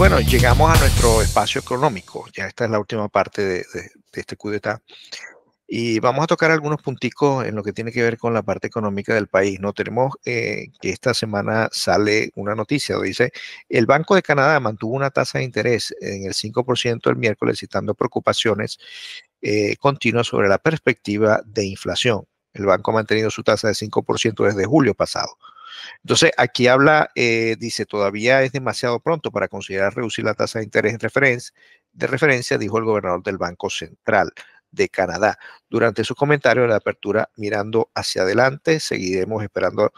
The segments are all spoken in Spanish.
bueno, llegamos a nuestro espacio económico. Ya esta es la última parte de este cudetá. Y vamos a tocar algunos punticos en lo que tiene que ver con la parte económica del país. No tenemos que esta semana sale una noticia donde dice el Banco de Canadá mantuvo una tasa de interés en el 5% el miércoles, citando preocupaciones continuas sobre la perspectiva de inflación. El banco ha mantenido su tasa de 5% desde julio pasado. Entonces, aquí habla, dice, todavía es demasiado pronto para considerar reducir la tasa de interés de referencia, dijo el gobernador del Banco Central de Canadá. Durante su comentario de la apertura, mirando hacia adelante, seguiremos esperando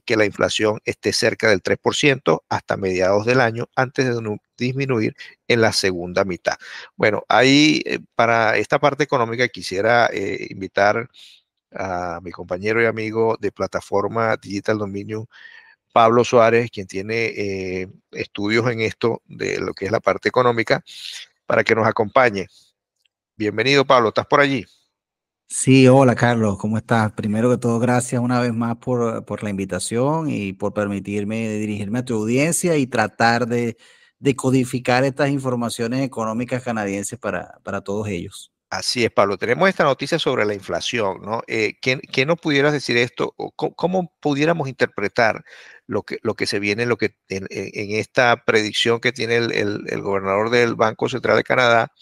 que la inflación esté cerca del 3% hasta mediados del año, antes de disminuir en la segunda mitad. Bueno, ahí para esta parte económica quisiera invitar a mi compañero y amigo de plataforma Digital Dominion, Pablo Suárez, quien tiene estudios en esto de lo que es la parte económica, para que nos acompañe. Bienvenido, Pablo, ¿estás por allí? Sí, hola Carlos, ¿cómo estás? Primero que todo, gracias una vez más por la invitación y por permitirme dirigirme a tu audiencia y tratar de codificar estas informaciones económicas canadienses para todos ellos. Así es, Pablo. Tenemos esta noticia sobre la inflación, ¿no? ¿Qué nos pudieras decir esto? O ¿cómo pudiéramos interpretar lo que se viene en esta predicción que tiene el gobernador del Banco Central de Canadá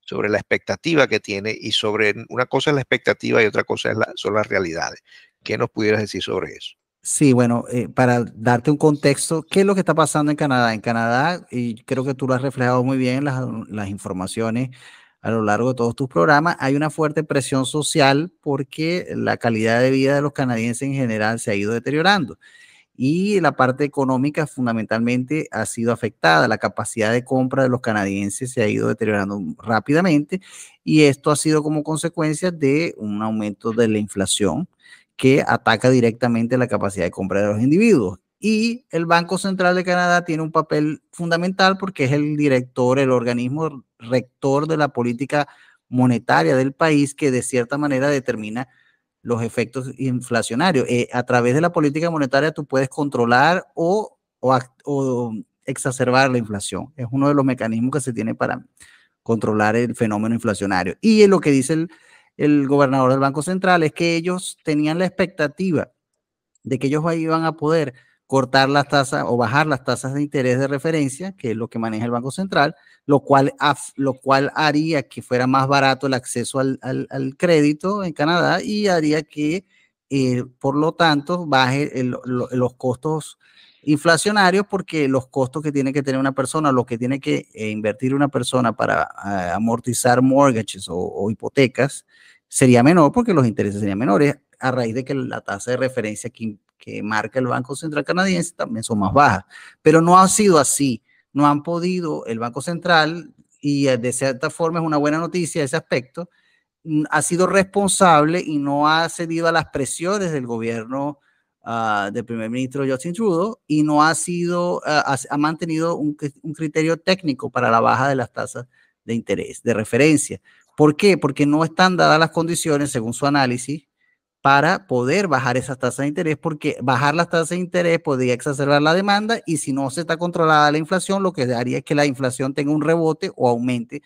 sobre la expectativa que tiene y sobre una cosa es la expectativa y otra cosa son las realidades? ¿Qué nos pudieras decir sobre eso? Sí, bueno, para darte un contexto, ¿qué es lo que está pasando en Canadá? En Canadá, y creo que tú lo has reflejado muy bien en las informaciones a lo largo de todos tus programas, hay una fuerte presión social porque la calidad de vida de los canadienses en general se ha ido deteriorando. Y la parte económica fundamentalmente ha sido afectada. La capacidad de compra de los canadienses se ha ido deteriorando rápidamente y esto ha sido como consecuencia de un aumento de la inflación que ataca directamente la capacidad de compra de los individuos. Y el Banco Central de Canadá tiene un papel fundamental porque es el director, el organismo rector de la política monetaria del país que de cierta manera determina los efectos inflacionarios. A través de la política monetaria tú puedes controlar o exacerbar la inflación. Es uno de los mecanismos que se tiene para controlar el fenómeno inflacionario. Y lo que dice el gobernador del Banco Central es que ellos tenían la expectativa de que ellos iban a poder cortar las tasas o bajar las tasas de interés de referencia, que es lo que maneja el Banco Central, lo cual haría que fuera más barato el acceso al crédito en Canadá y haría que, por lo tanto, baje los costos inflacionarios, porque los costos que tiene que tener una persona, lo que tiene que invertir una persona para amortizar mortgages o hipotecas, sería menor porque los intereses serían menores a raíz de que la tasa de referencia que marca el Banco Central canadiense también son más bajas. Pero no ha sido así. No han podido el Banco Central, y de cierta forma es una buena noticia ese aspecto, ha sido responsable y no ha cedido a las presiones del gobierno del primer ministro Justin Trudeau y no ha sido, ha mantenido un criterio técnico para la baja de las tasas de interés, de referencia. ¿Por qué? Porque no están dadas las condiciones, según su análisis, para poder bajar esas tasas de interés, porque bajar las tasas de interés podría exacerbar la demanda y si no se está controlada la inflación, lo que haría es que la inflación tenga un rebote o aumente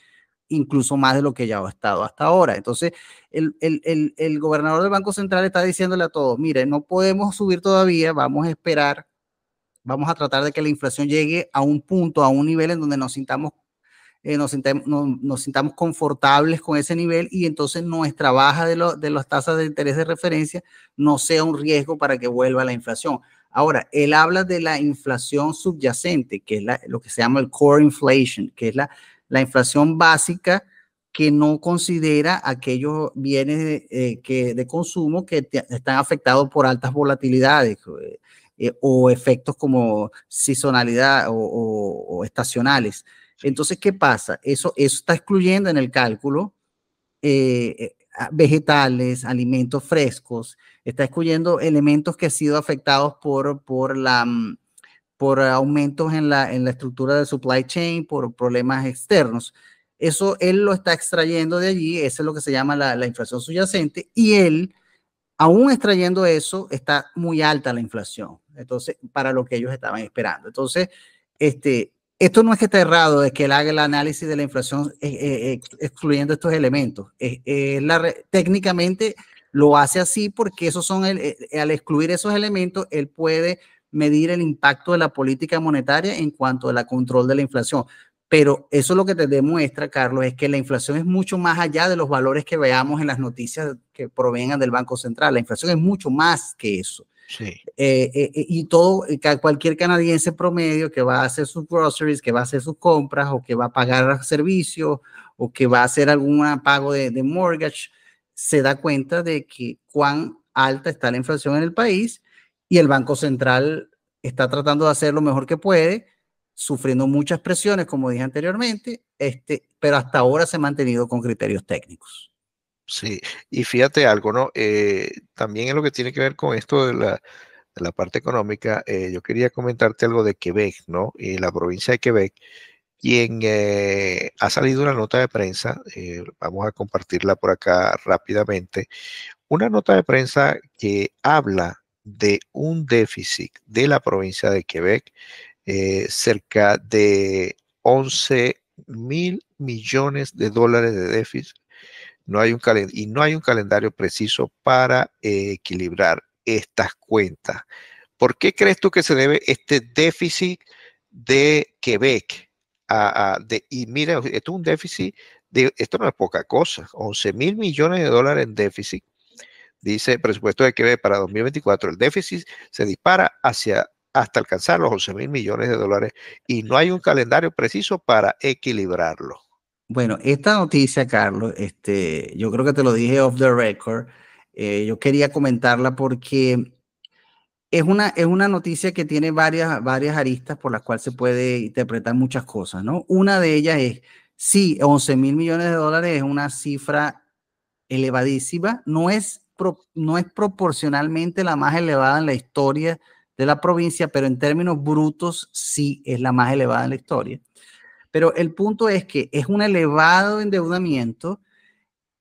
incluso más de lo que ya ha estado hasta ahora. Entonces, el gobernador del Banco Central está diciéndole a todos, mire, no podemos subir todavía, vamos a esperar, vamos a tratar de que la inflación llegue a un punto, a un nivel en donde nos sintamos confortables con ese nivel y entonces nuestra baja de las tasas de interés de referencia no sea un riesgo para que vuelva la inflación. Ahora, él habla de la inflación subyacente, que es lo que se llama el core inflation, que es la inflación básica que no considera aquellos bienes de consumo que están afectados por altas volatilidades o efectos como sazonalidad o estacionales. Entonces, ¿qué pasa? Eso está excluyendo en el cálculo vegetales, alimentos frescos, está excluyendo elementos que han sido afectados por aumentos en la estructura de supply chain, por problemas externos. Eso él lo está extrayendo de allí, eso es lo que se llama la inflación subyacente, y él, aún extrayendo eso, está muy alta la inflación, entonces, para lo que ellos estaban esperando. Entonces, esto no es que esté errado, es que él haga el análisis de la inflación excluyendo estos elementos. Técnicamente lo hace así porque esos son al excluir esos elementos, él puede medir el impacto de la política monetaria en cuanto a la control de la inflación. Pero eso lo que te demuestra, Carlos, es que la inflación es mucho más allá de los valores que veamos en las noticias que provengan del Banco Central. La inflación es mucho más que eso. Sí. Y cualquier canadiense promedio que va a hacer sus groceries, que va a hacer sus compras o que va a pagar servicios o que va a hacer algún pago de mortgage, se da cuenta de que cuán alta está la inflación en el país y el Banco Central está tratando de hacer lo mejor que puede, sufriendo muchas presiones, como dije anteriormente, pero hasta ahora se ha mantenido con criterios técnicos. Sí, y fíjate algo, ¿no? También en lo que tiene que ver con esto de la parte económica, yo quería comentarte algo de Quebec, ¿no? Y la provincia de Quebec, quien ha salido una nota de prensa, vamos a compartirla por acá rápidamente, una nota de prensa que habla de un déficit de la provincia de Quebec, cerca de 11.000 millones de dólares de déficit. Y no hay un calendario preciso para equilibrar estas cuentas. ¿Por qué crees tú que se debe este déficit de Quebec? Y mira, esto es un déficit, esto no es poca cosa, 11.000 millones de dólares en déficit, dice el presupuesto de Quebec para 2024. El déficit se dispara hasta alcanzar los 11.000 millones de dólares y no hay un calendario preciso para equilibrarlo. Bueno, esta noticia, Carlos, yo creo que te lo dije off the record. Yo quería comentarla porque es una noticia que tiene varias aristas por las cuales se puede interpretar muchas cosas, ¿no? Una de ellas es, sí, 11.000 millones de dólares es una cifra elevadísima, no es proporcionalmente la más elevada en la historia de la provincia, pero en términos brutos sí es la más elevada en la historia. Pero el punto es que es un elevado endeudamiento.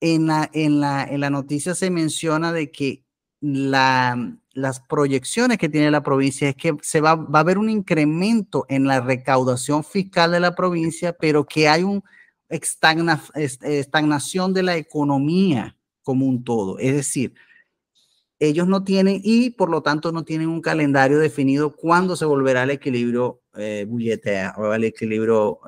En la noticia se menciona de que las proyecciones que tiene la provincia es que va a haber un incremento en la recaudación fiscal de la provincia, pero que hay una estagnación de la economía como un todo. Es decir, ellos no tienen y por lo tanto no tienen un calendario definido cuándo se volverá al equilibrio o al equilibrio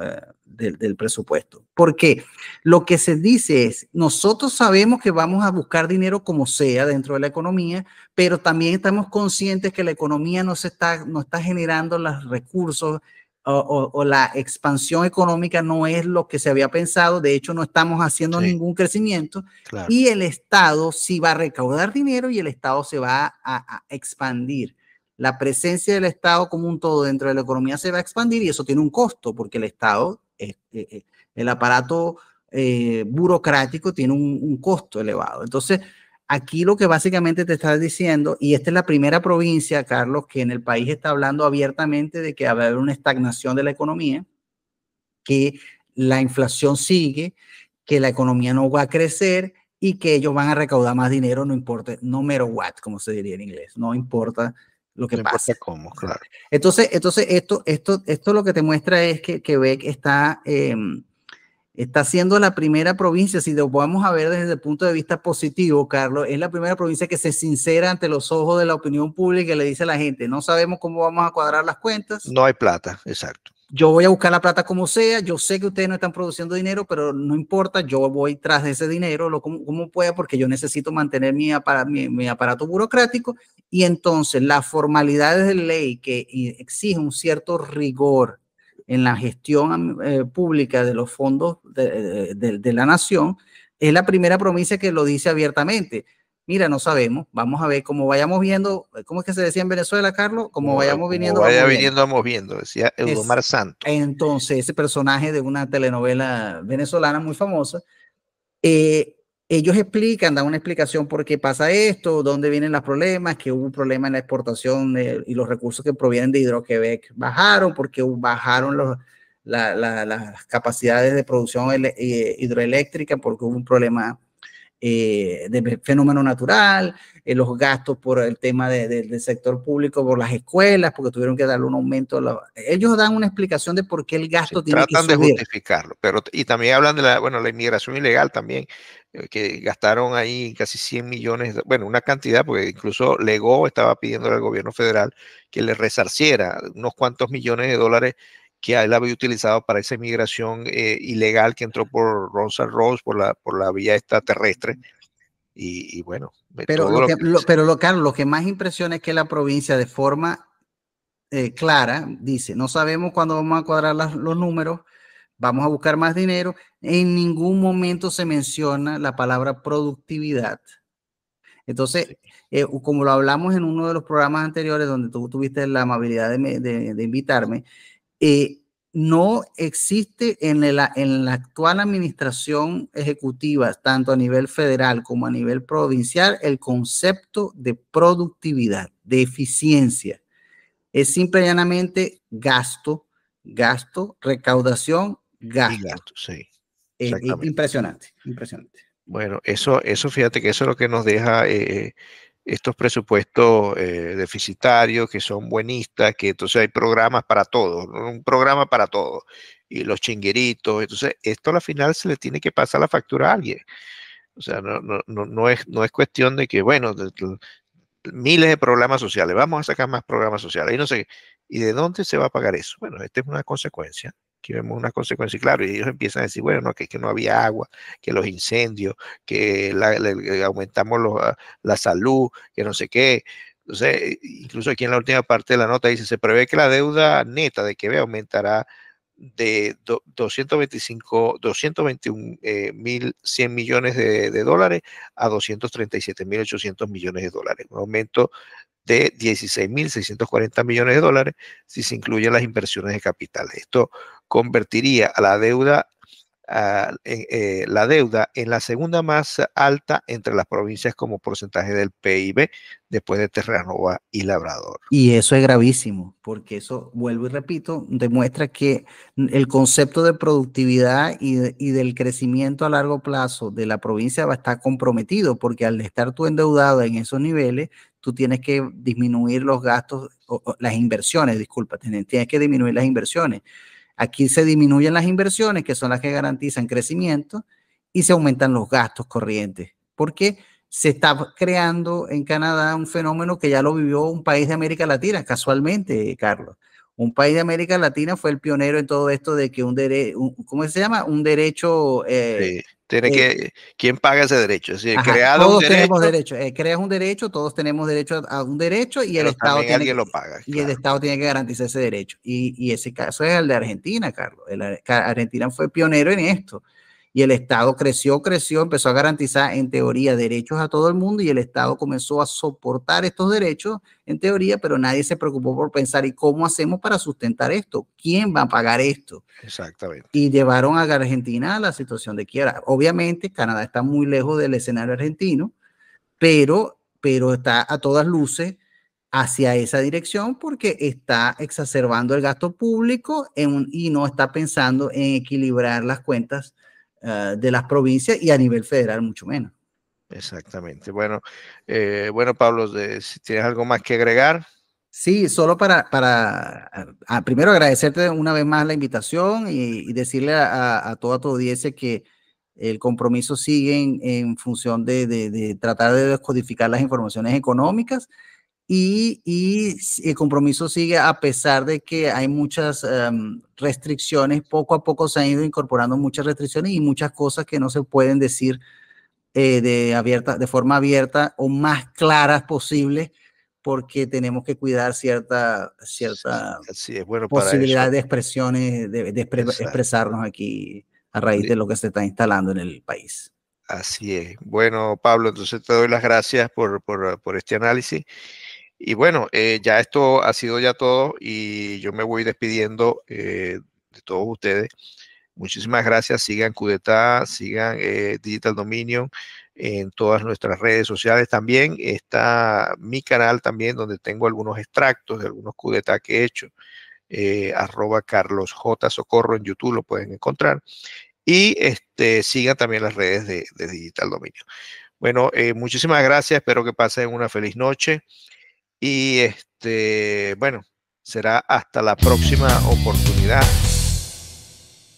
del presupuesto. ¿Por qué? Lo que se dice es, nosotros sabemos que vamos a buscar dinero como sea dentro de la economía, pero también estamos conscientes que la economía no está generando los recursos o la expansión económica no es lo que se había pensado. De hecho, no estamos haciendo Sí, ningún crecimiento. claro. Y el Estado sí va a recaudar dinero y el Estado se va a expandir. La presencia del Estado como un todo dentro de la economía se va a expandir y eso tiene un costo porque el Estado, el aparato burocrático tiene un costo elevado. Entonces, aquí lo que básicamente te está diciendo, y esta es la primera provincia, Carlos, que en el país está hablando abiertamente de que va a haber una estagnación de la economía, que la inflación sigue, que la economía no va a crecer y que ellos van a recaudar más dinero, no importa, no matter what, como se diría en inglés, no importa lo que No importa pase. cómo, claro. Entonces esto lo que te muestra es que Quebec está siendo la primera provincia, si lo podemos ver desde el punto de vista positivo, Carlos, es la primera provincia que se sincera ante los ojos de la opinión pública y le dice a la gente, no sabemos cómo vamos a cuadrar las cuentas. No hay plata, exacto. Yo voy a buscar la plata como sea, yo sé que ustedes no están produciendo dinero, pero no importa, yo voy tras de ese dinero como pueda porque yo necesito mantener mi aparato burocrático y entonces las formalidades de ley que exigen un cierto rigor en la gestión pública de los fondos de la nación, es la primera provincia que lo dice abiertamente. Mira, no sabemos, vamos a ver cómo vayamos viendo, ¿cómo es que se decía en Venezuela, Carlos? Como vayamos Como viniendo, vaya vamos viendo. viniendo, vamos viendo, decía Eudomar Santos. Entonces, ese personaje de una telenovela venezolana muy famosa, ellos explican, dan una explicación por qué pasa esto, dónde vienen los problemas, que hubo un problema en la exportación y los recursos que provienen de Hidroquebec bajaron, porque bajaron las capacidades de producción hidroeléctrica, porque hubo un problema de fenómeno natural, los gastos por el tema del sector público, por las escuelas, porque tuvieron que darle un aumento. Ellos dan una explicación de por qué el gasto tiene que tratan de subir. justificarlo, pero y también hablan de la inmigración ilegal también, que gastaron ahí casi 100 millones, bueno, una cantidad, porque incluso Legó estaba pidiendo al gobierno federal que le resarciera unos cuantos millones de dólares que él había utilizado para esa inmigración ilegal que entró por Rosal Rose, por la vía esta terrestre, y bueno, Pero todo lo que... Carlos, lo que más impresiona es que la provincia de forma clara dice, no sabemos cuándo vamos a cuadrar los números, vamos a buscar más dinero. En ningún momento se menciona la palabra productividad. Entonces, Sí, como lo hablamos en uno de los programas anteriores donde tú tuviste la amabilidad de invitarme, no existe en la actual administración ejecutiva, tanto a nivel federal como a nivel provincial, el concepto de productividad, de eficiencia. Es simple y llanamente gasto, gasto, recaudación, y gasto. gastos, sí, exactamente. Impresionante, impresionante. Bueno, eso fíjate que eso es lo que nos deja estos presupuestos deficitarios, que son buenistas, que entonces hay programas para todos, ¿no? Un programa para todos, y los chingueritos. Entonces, esto a la final se le tiene que pasar la factura a alguien. O sea, no es cuestión de que, bueno, miles de programas sociales, vamos a sacar más programas sociales, y no sé, ¿y de dónde se va a pagar eso? Bueno, esta es una consecuencia. Aquí vemos una consecuencia, y claro, y ellos empiezan a decir, bueno, no, que no había agua, que los incendios, que aumentamos la salud, que no sé qué. Entonces, incluso aquí en la última parte de la nota dice, se prevé que la deuda neta de Quebec aumentará de 221.100 millones de dólares a 237.800 millones de dólares, un aumento de 16.640 millones de dólares si se incluyen las inversiones de capital. Esto convertiría a la deuda en la segunda más alta entre las provincias como porcentaje del PIB después de Terranova y Labrador. Y eso es gravísimo, porque eso, vuelvo y repito, demuestra que el concepto de productividad y del crecimiento a largo plazo de la provincia va a estar comprometido, porque al estar tú endeudado en esos niveles, tú tienes que disminuir los gastos, las inversiones, disculpa, tienes que disminuir las inversiones. Aquí se disminuyen las inversiones, que son las que garantizan crecimiento, y se aumentan los gastos corrientes. ¿Por qué? Se está creando en Canadá un fenómeno que ya lo vivió un país de América Latina, casualmente, Carlos. Un país de América Latina fue el pionero en todo esto de que ¿cómo se llama? Un derecho. Sí, ¿quién paga ese derecho? Es decir, Ajá, creado un todos tenemos derecho, derecho. Creas un derecho, todos tenemos derecho a un derecho y pero también alguien lo paga, el claro. Estado tiene que garantizar ese derecho. Y ese caso es el de Argentina, Carlos. Argentina fue pionero en esto. Y el Estado creció, empezó a garantizar en teoría derechos a todo el mundo y el Estado comenzó a soportar estos derechos en teoría, pero nadie se preocupó por pensar, ¿y cómo hacemos para sustentar esto? ¿Quién va a pagar esto? Exactamente. Y llevaron a Argentina a la situación de quiebra. Obviamente, Canadá está muy lejos del escenario argentino, pero está a todas luces hacia esa dirección porque está exacerbando el gasto público y no está pensando en equilibrar las cuentas de las provincias y a nivel federal mucho menos. Exactamente. Bueno, Pablo, si tienes algo más que agregar. Sí, solo primero agradecerte una vez más la invitación y decirle a toda tu audiencia que el compromiso sigue en función de tratar de descodificar las informaciones económicas y el compromiso sigue a pesar de que hay muchas restricciones, poco a poco se han ido incorporando muchas restricciones y muchas cosas que no se pueden decir de forma abierta o más claras posible, porque tenemos que cuidar cierta Así es, bueno, para eso. posibilidad de expresiones, Exacto. expresarnos aquí a raíz de lo que se está instalando en el país. Así es. Bueno, Pablo, entonces te doy las gracias por este análisis. Y bueno, ya esto ha sido ya todo y yo me voy despidiendo de todos ustedes. Muchísimas gracias. Sigan Cudeta, sigan Digital Dominion en todas nuestras redes sociales. También está mi canal también donde tengo algunos extractos de algunos Cudeta que he hecho. @Carlos J. Socorro en YouTube lo pueden encontrar. y sigan también las redes de Digital Dominio. Bueno, muchísimas gracias, espero que pasen una feliz noche y bueno, será hasta la próxima oportunidad.